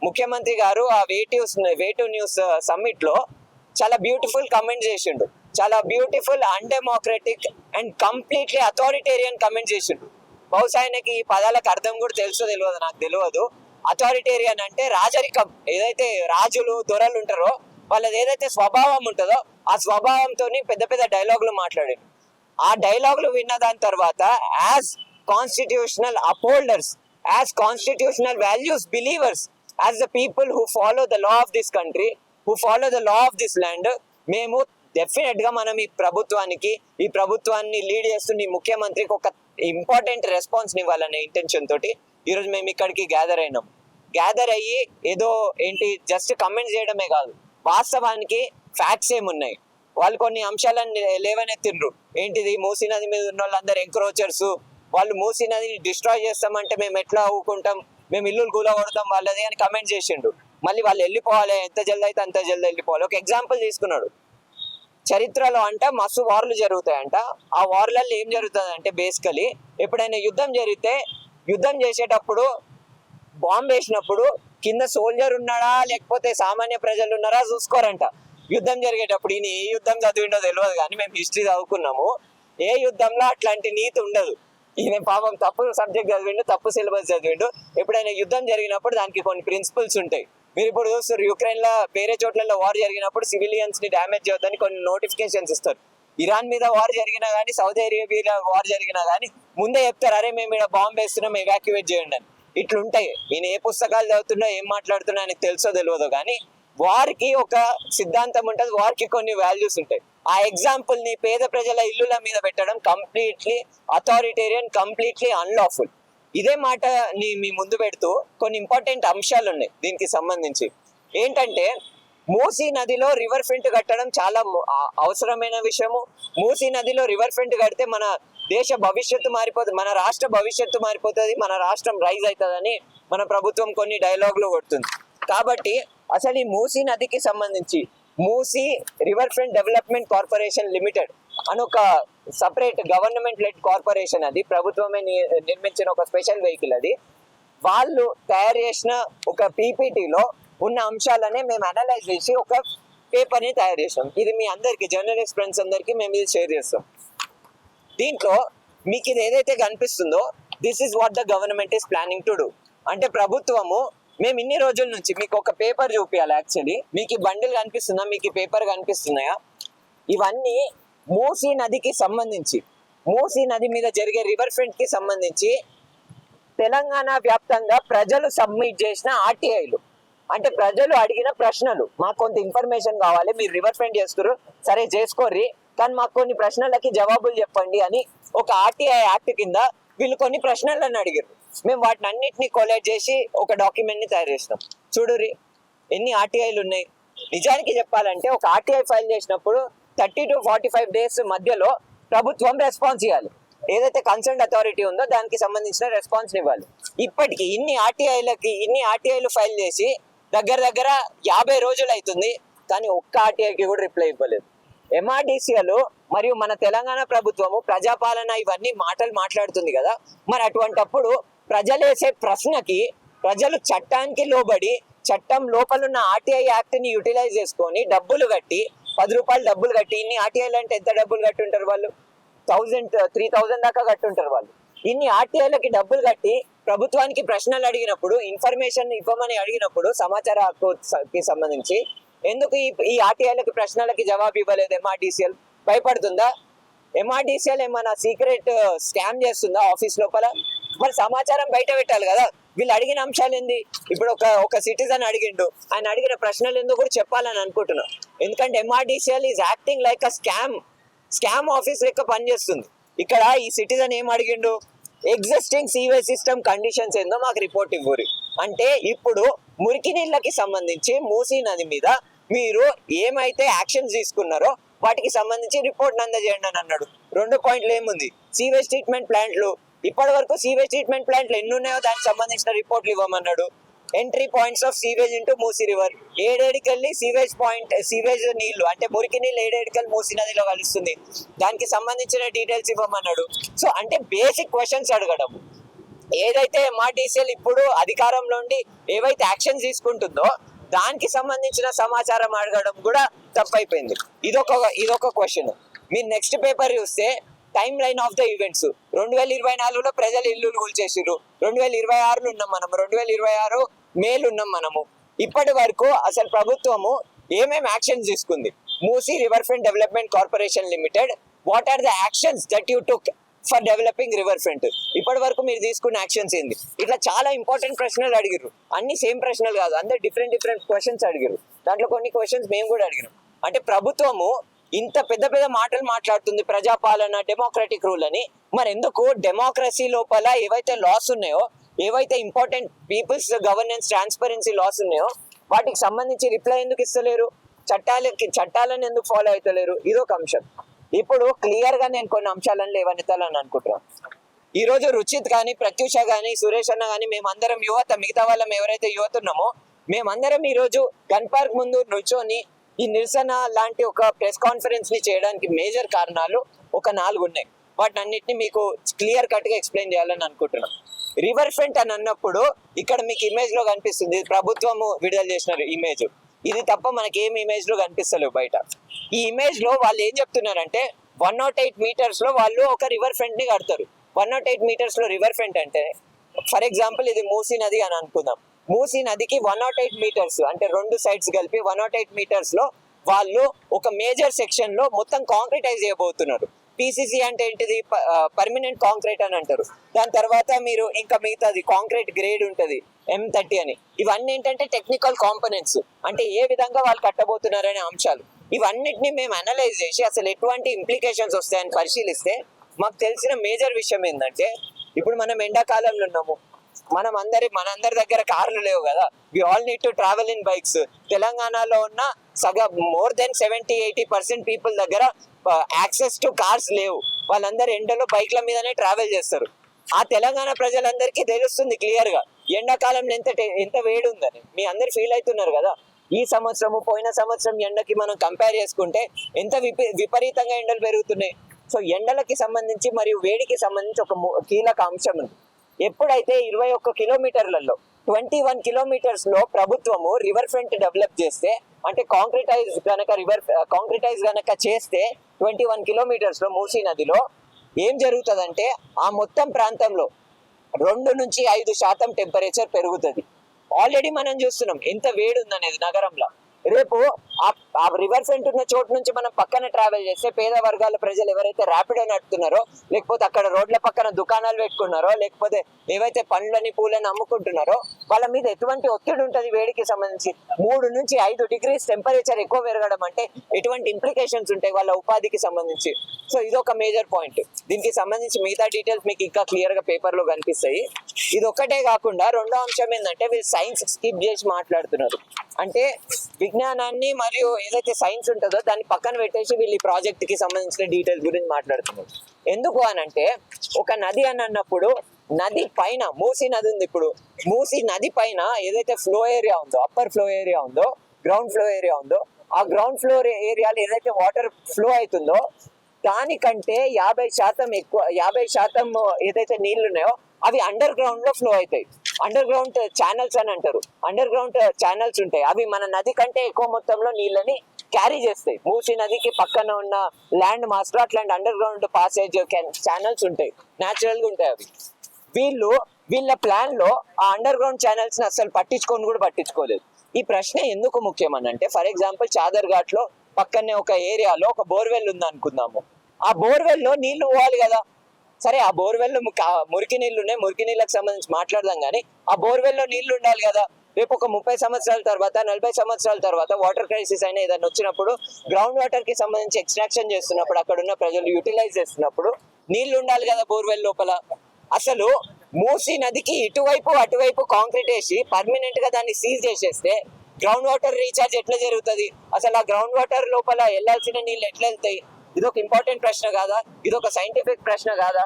ముఖ్యమంత్రి గారు ఆ వేటు న్యూస్ సమ్మిట్ లో చాలా బ్యూటిఫుల్ కమెంట్ చేసిండు. చాలా beautiful undemocratic and completely authoritarian comment చేసిండు. బహుశా ఆయనకి ఈ పదాలకు అర్థం కూడా తెలియదు, నాకు తెలియదు. అథారిటేరియన్ అంటే రాజరికం, ఏదైతే రాజులు దొరలు ఉంటారో వాళ్ళది ఏదైతే స్వభావం ఉంటుందో ఆ స్వభావంతో పెద్ద పెద్ద డైలాగులు మాట్లాడారు. ఆ డైలాగులు విన్న దాని తర్వాత as constitutional upholders, as constitutional values believers, as the people who follow the law of this country, who follow the law of this land, మేము డెఫినెట్ గా మనం ఈ ప్రభుత్వాన్ని లీడ్ చేస్తున్న ఈ ముఖ్యమంత్రికి ఒక ఇంపార్టెంట్ రెస్పాన్స్ ఇవ్వాలనే ఇంటెన్షన్ తోటి ఈరోజు మేము ఇక్కడికి గ్యాదర్ అయ్యి ఏదో ఏంటి జస్ట్ కమెంట్స్ చేయడమే కాదు, వాస్తవానికి ఫ్యాక్ట్స్ ఏమున్నాయి, వాళ్ళు కొన్ని అంశాలను లేవనెత్తిండ్రు. ఏంటిది, మూసీ నది మీద ఉన్న వాళ్ళందరూ ఎంక్రోచర్స్, వాళ్ళు మూసీ నదిని డిస్ట్రాయ్ చేస్తామంటే మేము ఎట్లా ఊకుంటాం, మేము ఇల్లులు కూలగొడతాం వాళ్ళది అని కమెంట్ చేసిండు. మళ్ళీ వాళ్ళు వెళ్ళిపోవాలి, ఎంత జల్ది అయితే అంత జల్ది వెళ్ళిపోవాలి. ఒక ఎగ్జాంపుల్ తీసుకున్నాడు. చరిత్రలో అంట మస్తు వార్లు జరుగుతాయంట. ఆ వార్లలో ఏం జరుగుతుంది అంటే బేసికలీ ఎప్పుడైనా యుద్ధం చేసేటప్పుడు బాంబు వేసినప్పుడు కింద సోల్జర్ ఉన్నాడా లేకపోతే సామాన్య ప్రజలు ఉన్నారా చూసుకోరంట. యుద్ధం జరిగేటప్పుడు ఈయన ఏ యుద్ధం చదివిండో తెలియదు, కానీ మేము హిస్టరీ చదువుకున్నాము. ఏ యుద్ధంలో అట్లాంటి నీతి ఉండదు. ఈయన పాపం తప్పు సబ్జెక్ట్ చదివిండు, తప్పు సిలబస్ చదివిండు. ఎప్పుడైనా యుద్ధం జరిగినప్పుడు దానికి కొన్ని ప్రిన్సిపల్స్ ఉంటాయి. మీరు ఇప్పుడు చూస్తారు, యుక్రెయిన్ లో వేరే చోట్లలో వార్ జరిగినప్పుడు సివిలియన్స్ ని డ్యామేజ్ చేయొద్దని కొన్ని నోటిఫికేషన్స్ ఇస్తారు. ఇరాన్ మీద వార్ జరిగినా కానీ, సౌదీ అరేబియా వార్ జరిగినా కానీ ముందే చెప్తారు, అరే మేము ఇక్కడ బాంబు వేస్తున్నాం, ఎవాక్యువేట్ చేయండి అని. ఇట్లుంటాయి. ఈయన ఏ పుస్తకాలు చదువుతున్నా ఏం మాట్లాడుతున్నా ఆయనకు తెలుసో తెలియదు, కానీ వారికి ఒక సిద్ధాంతం ఉంటుంది, వారికి కొన్ని వాల్యూస్ ఉంటాయి. ఆ ఎగ్జాంపుల్ ని పేద ప్రజల ఇల్లుల మీద పెట్టడం కంప్లీట్లీ అథారిటేరియన్, కంప్లీట్లీ అన్లాఫుల్. ఇదే మాట మీ ముందు పెడుతూ కొన్ని ఇంపార్టెంట్ అంశాలు ఉన్నాయి దీనికి సంబంధించి. ఏంటంటే మూసీ నదిలో రివర్ ఫ్రంట్ కట్టడం చాలా అవసరమైన విషయము. మూసీ నదిలో రివర్ ఫ్రంట్ కడితే మన దేశ భవిష్యత్తు మారిపోతుంది, మన రాష్ట్ర భవిష్యత్తు మారిపోతుంది, మన రాష్ట్రం రైజ్ అవుతుందని మన ప్రభుత్వం కొన్ని డైలాగులు కొడుతుంది. కాబట్టి అసలు ఈ మూసీ నదికి సంబంధించి Musi river front development corporation limited అని ఒక సపరేట్ గవర్నమెంట్ లెడ్ కార్పొరేషన్, అది ప్రభుత్వమే నిర్మించిన ఒక స్పెషల్ వెహికల్. అది వాళ్ళు తయారు చేసిన ఒక పీపీటీలో ఉన్న అంశాలనే మేము అనలైజ్ చేసి ఒక పేపర్ ని తయారు చేసాం. ఇది మీ అందరికి, జర్నలిస్ట్ ఫ్రెండ్స్ అందరికి మేము ఇది షేర్ చేస్తాం. దీంట్లో మీకు ఇది ఏదైతే కనిపిస్తుందో, this is what the government is planning to do. అంటే ప్రభుత్వము మేము ఇన్ని రోజుల నుంచి మీకు ఒక పేపర్ చూపించాలి. యాక్చువల్లీ మీకు ఈ బండిల్ కనిపిస్తుందా, మీకు ఈ పేపర్ కనిపిస్తున్నాయా, ఇవన్నీ మూసీ నదికి సంబంధించి, మూసీ నది మీద జరిగే రివర్ ఫ్రంట్ కి సంబంధించి తెలంగాణ వ్యాప్తంగా ప్రజలు సబ్మిట్ చేసిన ఆర్టీఐలు. అంటే ప్రజలు అడిగిన ప్రశ్నలు, మాకు కొంత ఇన్ఫర్మేషన్ కావాలి, మీరు రివర్ ఫ్రంట్ చేస్తారు సరే చేసుకోర్రి, కానీ మాకు కొన్ని ప్రశ్నలకి జవాబులు చెప్పండి అని ఒక ఆర్టీఐ యాక్ట్ కింద వీళ్ళు కొన్ని ప్రశ్నలను అడిగారు. మేము వాటిని అన్నిటిని కొలేట్ చేసి ఒక డాక్యుమెంట్ ని తయారు చేసినాం. చూడుర్రి ఎన్ని ఆర్టీఐలు ఉన్నాయి. నిజానికి చెప్పాలంటే ఒక ఆర్టీఐ ఫైల్ చేసినప్పుడు 30 to 45 days మధ్యలో ప్రభుత్వం రెస్పాన్స్ ఇవ్వాలి. ఏదైతే కన్సర్న్ అథారిటీ ఉందో దానికి సంబంధించిన రెస్పాన్స్ ఇవ్వాలి. ఇప్పటికి ఇన్ని ఆర్టీఐలు ఫైల్ చేసి దగ్గర 50 రోజులు అవుతుంది, కానీ ఒక్క ఆర్టీఐకి కూడా రిప్లై ఇవ్వలేదు. ఎంఆర్డీసీలు మరియు మన తెలంగాణ ప్రభుత్వము ప్రజాపాలన ఇవన్నీ మాటలు మాట్లాడుతుంది కదా, మరి అటువంటప్పుడు ప్రజలేసే ప్రశ్నకి ప్రజలు చట్టానికి లోబడి చట్టం లోపలున్న ఆర్టీఐ యాక్ట్ ని యూటిలైజ్ చేసుకొని డబ్బులు కట్టి 10 రూపాయలు డబ్బులు కట్టి, ఇన్ని ఆర్టీఐలు అంటే ఎంత డబ్బులు కట్టుంటారు వాళ్ళు, 3,000 దాకా కట్టుంటారు వాళ్ళు. ఇన్ని ఆర్టీఐలకి డబ్బులు కట్టి ప్రభుత్వానికి ప్రశ్నలు అడిగినప్పుడు, ఇన్ఫర్మేషన్ ఇవ్వమని అడిగినప్పుడు సమాచార హక్కుకి సంబంధించి ఎందుకు ఈ ఆర్టీఐలకి ప్రశ్నలకి జవాబు ఇవ్వలేదు ఎంఆర్డీసీఎల్? భయపడుతుందా? ఎంఆర్డీసీఎల్ ఏమైనా సీక్రెట్ స్కామ్ చేస్తుందా ఆఫీస్ లోపల? మరి సమాచారం బయట పెట్టాలి కదా. వీళ్ళు అడిగిన అంశాలు ఏంది? ఇప్పుడు ఒక సిటిజన్ అడిగిండు, ఆయన అడిగిన ప్రశ్నలు ఎందుకు కూడా చెప్పాలని అనుకుంటున్నా. ఎందుకంటే MRDCL is acting like a scam office లెక్క పనిచేస్తుంది. ఇక్కడ ఈ సిటిజన్ ఏం అడిగిండు, ఎగ్జిస్టింగ్ సీవేజ్ సిస్టమ్ కండిషన్స్ ఏందో మాకు రిపోర్ట్ ఇవ్వరు. అంటే ఇప్పుడు మురికి నీళ్ళకి సంబంధించి మూసీ నది మీద మీరు ఏమైతే యాక్షన్స్ తీసుకున్నారో వాటికి సంబంధించి రిపోర్ట్ అందజేయండి అని అన్నాడు. 2 పాయింట్లు ఏముంది, సీవేజ్ ట్రీట్మెంట్ ప్లాంట్లు, ఇప్పటి వరకు సీవేజ్ ట్రీట్మెంట్ ప్లాంట్లు ఎన్ని ఉన్నాయో దానికి సంబంధించిన రిపోర్ట్లు ఇవ్వమన్నాడు. Entry points of sewage into Musi river, ఏడేడికెళ్ళి సీవేజ్ నీళ్లు అంటే మురికి నీళ్ళు ఏడేడికెళ్ళి మూసీ నదిలో కలుస్తుంది, దానికి సంబంధించిన డీటెయిల్స్ ఇవ్వమన్నాడు. సో అంటే బేసిక్ క్వశ్చన్స్ అడగడం. ఏదైతే MRTCL ఇప్పుడు అధికారంలో ఉండి ఏవైతే యాక్షన్స్ తీసుకుంటుందో దానికి సంబంధించిన సమాచారం అడగడం కూడా తప్పైపోయింది. ఇదొక క్వశ్చన్. మీరు నెక్స్ట్ పేపర్ చూస్తే time line of the events 2024లో ప్రజలు ఇల్లు కూల్చేసిర్రు, 2026లో ఉన్నాం మనం, 2026 మేలు ఉన్నాం మనము. ఇప్పటి వరకు అసలు ప్రభుత్వము ఏమేమి యాక్షన్స్ తీసుకుంది? Musi river front development corporation limited, what are the actions that you took for developing river front? ఇప్పటి వరకు మీరు తీసుకున్న యాక్షన్స్ ఏంది? ఇట్లా చాలా ఇంపార్టెంట్ ప్రశ్నలు అడిగారు. అన్ని సేమ్ ప్రశ్నలు కాదు, అందరు డిఫరెంట్ క్వశ్చన్స్ అడిగారు. దాంట్లో కొన్ని క్వశ్చన్స్ మేము కూడా అడిగినాం. అంటే ప్రభుత్వము ఇంత పెద్ద మాటలు మాట్లాడుతుంది, ప్రజాపాలన, డెమోక్రటిక్ రూల్ అని. మరి ఎందుకు డెమోక్రసీ లోపల ఏవైతే లాస్ ఉన్నాయో, ఏవైతే important peoples governance transparency laws ఉన్నాయో వాటికి సంబంధించి రిప్లై ఎందుకు ఇస్తలేరు? చట్టాలను ఎందుకు ఫాలో అవుతలేరు? ఇదొక అంశం. ఇప్పుడు క్లియర్ గా నేను కొన్ని అంశాలను లేవనెత్తాలని అనుకుంటున్నాను. ఈ రోజు రుచిత్ కానీ, ప్రత్యూష కానీ, సురేష్ అన్న కానీ, మేమందరం యువత, మిగతా వాళ్ళం ఎవరైతే యువత ఉన్నామో మేమందరం ఈ రోజు గన్ పార్క్ ముందు నిల్చొని ఈ నిరసన లాంటి ఒక ప్రెస్ కాన్ఫరెన్స్ ని చేయడానికి మేజర్ కారణాలు ఒక 4 ఉన్నాయి. వాటిని అన్నిటిని మీకు క్లియర్ కట్ గా ఎక్స్ప్లెయిన్ చేయాలని అనుకుంటున్నాను. రివర్ ఫ్రంట్ అని అన్నప్పుడు ఇక్కడ మీకు ఇమేజ్ లో కనిపిస్తుంది, ప్రభుత్వము విడుదల చేసిన ఇమేజ్. ఇది తప్ప మనకి ఏం ఇమేజ్ లో కనిపిస్తలేవు బయట. ఈ ఇమేజ్ లో వాళ్ళు ఏం చెప్తున్నారంటే 108 meters లో వాళ్ళు ఒక రివర్ ఫ్రంట్ ని కడతారు. 108 meters లో రివర్ ఫ్రంట్ అంటే, ఫర్ ఎగ్జాంపుల్ ఇది మూసీ నది అని అనుకుందాం. మూసీ నదికి 108 meters అంటే 2 sides కలిపి 108 meters లో వాళ్ళు ఒక మేజర్ సెక్షన్ లో మొత్తం కాంక్రిటైజ్ చేయబోతున్నారు. PCC అంటే ఏంటిది? పర్మనెంట్ కాంక్రీట్ అని అంటారు. దాని తర్వాత మీరు ఇంకా మిగతాది కాంక్రీట్ గ్రేడ్ ఉంటది, M30 అని. ఇవన్నీ ఏంటంటే టెక్నికల్ కాంపోనెంట్స్, అంటే ఏ విధంగా వాళ్ళు కట్టబోతున్నారు అనే అంశాలు. ఇవన్నిటిని మేము అనలైజ్ చేసి అసలు ఎటువంటి ఇంప్లికేషన్స్ వస్తాయని పరిశీలిస్తే మాకు తెలిసిన మేజర్ విషయం ఏంటంటే, ఇప్పుడు మనం ఎండాకాలంలో ఉన్నాము, మనందరి దగ్గర కార్లు లేవు కదా. We all need to travel in bikes. తెలంగాణలో ఉన్న మోర్ దెన్ 70-80% పీపుల్ దగ్గర యాక్సెస్ టు కార్స్ లేవు. వాళ్ళందరూ ఎండలో బైక్ల మీదనే ట్రావెల్ చేస్తారు. ఆ తెలంగాణ ప్రజలందరికీ తెలుస్తుంది క్లియర్ గా ఎండాకాలంలో ఎంత వేడి ఉందని. మీ అందరు ఫీల్ అవుతున్నారు కదా. ఈ సంవత్సరము పోయిన సంవత్సరం ఎండకి మనం కంపేర్ చేసుకుంటే ఎంత విపరీతంగా ఎండలు పెరుగుతున్నాయి. సో ఎండలకి సంబంధించి మరియు వేడికి సంబంధించి ఒక కీలక అంశం ఉంది. ఎప్పుడైతే 21 kilometerలలో 21 kilometers లో ప్రభుత్వము రివర్ ఫ్రంట్ డెవలప్ చేస్తే, అంటే కాంక్రిటైజ్ గనక చేస్తే 21 kilometers లో మూసీ నదిలో ఏం జరుగుతుందంటే ఆ మొత్తం ప్రాంతంలో 2-5% టెంపరేచర్ పెరుగుతుంది. ఆల్రెడీ మనం చూస్తున్నాం ఎంత వేడి ఉందనేది నగరంలో. రేపు ఆ రివర్ ఫ్రంట్ ఉన్న చోటు నుంచి మనం పక్కన ట్రావెల్ చేస్తే పేద వర్గాల ప్రజలు ఎవరైతే ర్యాపిడో నడుపుతున్నారో, లేకపోతే అక్కడ రోడ్ల పక్కన దుకాణాలు పెట్టుకున్నారో, లేకపోతే ఏవైతే పండ్లని పూలని అమ్ముకుంటున్నారో వాళ్ళ మీద ఎటువంటి ఒత్తిడి ఉంటుంది వేడికి సంబంధించి? 3-5 degrees టెంపరేచర్ ఎక్కువ పెరగడం అంటే ఎటువంటి ఇంప్లికేషన్స్ ఉంటాయి వాళ్ళ ఉపాధికి సంబంధించి? సో ఇదొక మేజర్ పాయింట్. దీనికి సంబంధించి మిగతా డీటెయిల్స్ మీకు ఇంకా క్లియర్ గా పేపర్ లో కనిపిస్తాయి. ఇది ఒక్కటే కాకుండా రెండో అంశం ఏంటంటే వీళ్ళు సైన్స్ స్కిప్ చేసి మాట్లాడుతున్నారు. అంటే విజ్ఞానాన్ని మరియు ఏదైతే సైన్స్ ఉంటుందో దాన్ని పక్కన పెట్టేసి వీళ్ళు ఈ ప్రాజెక్ట్ కి సంబంధించిన డీటెయిల్స్ గురించి మాట్లాడుతున్నారు. ఎందుకు అని అంటే, ఒక నది అని అన్నప్పుడు నది పైన మూసీ నది ఉంది. ఇప్పుడు మూసీ నది పైన ఏదైతే ఫ్లో ఏరియా ఉందో, అప్పర్ ఫ్లో ఏరియా ఉందో, గ్రౌండ్ ఫ్లో ఏరియా ఉందో, ఆ గ్రౌండ్ ఫ్లోర్ ఏరియాలో ఏదైతే వాటర్ ఫ్లో అవుతుందో దానికంటే 50% ఎక్కువ, 50% ఏదైతే నీళ్లు ఉన్నాయో అవి అండర్ గ్రౌండ్ లో ఫ్లో అవుతాయి. అండర్ గ్రౌండ్ ఛానల్స్ అని అంటారు. అండర్ గ్రౌండ్ ఛానల్స్ ఉంటాయి, అవి మన నది కంటే ఎక్కువ మొత్తంలో నీళ్ళని క్యారీ చేస్తాయి. మూసీ నదికి పక్కన ఉన్న ల్యాండ్ మాస్ లో అట్లాంటి అండర్ గ్రౌండ్ పాసేజ్ ఛానల్స్ ఉంటాయి, న్యాచురల్ గా ఉంటాయి అవి. వీళ్ళ ప్లాన్ లో ఆ అండర్ గ్రౌండ్ ఛానల్స్ ని అసలు పట్టించుకోలేదు. ఈ ప్రశ్న ఎందుకు ముఖ్యం అని అంటే, ఫర్ ఎగ్జాంపుల్ చాదర్ ఘాట్ లో పక్కనే ఒక ఏరియాలో ఒక బోర్వెల్ ఉంది అనుకుందాము. ఆ బోర్వెల్ లో నీళ్లు పోవాలి కదా. సరే, ఆ బోర్వెల్ లో మురికి నీళ్లు ఉన్నాయి, మురికి నీళ్ళకి సంబంధించి మాట్లాడదాం కానీ ఆ బోర్వెల్ లో నీళ్లు ఉండాలి కదా. రేపు ఒక 30 సంవత్సరాల తర్వాత, 40 సంవత్సరాల తర్వాత వాటర్ క్రైసిస్ అయినా ఏదైనా వచ్చినప్పుడు, గ్రౌండ్ వాటర్ కి సంబంధించి ఎక్స్ట్రాక్షన్ చేస్తున్నప్పుడు, అక్కడ ఉన్న ప్రజలు యూటిలైజ్ చేస్తున్నప్పుడు నీళ్లు ఉండాలి కదా బోర్వెల్ లోపల. అసలు మూసీ నదికి ఇటువైపు అటువైపు కాంక్రీట్ వేసి పర్మనెంట్ గా దాన్ని సీజ్ చేసేస్తే గ్రౌండ్ వాటర్ రీఛార్జ్ ఎట్లా జరుగుతుంది? అసలు ఆ గ్రౌండ్ వాటర్ లోపల వెళ్లాల్సిన నీళ్ళు ఎట్లా వెళ్తాయి? ఇదొక ఇంపార్టెంట్ ప్రశ్న కాదా? ఇదొక సైంటిఫిక్ ప్రశ్న కాదా?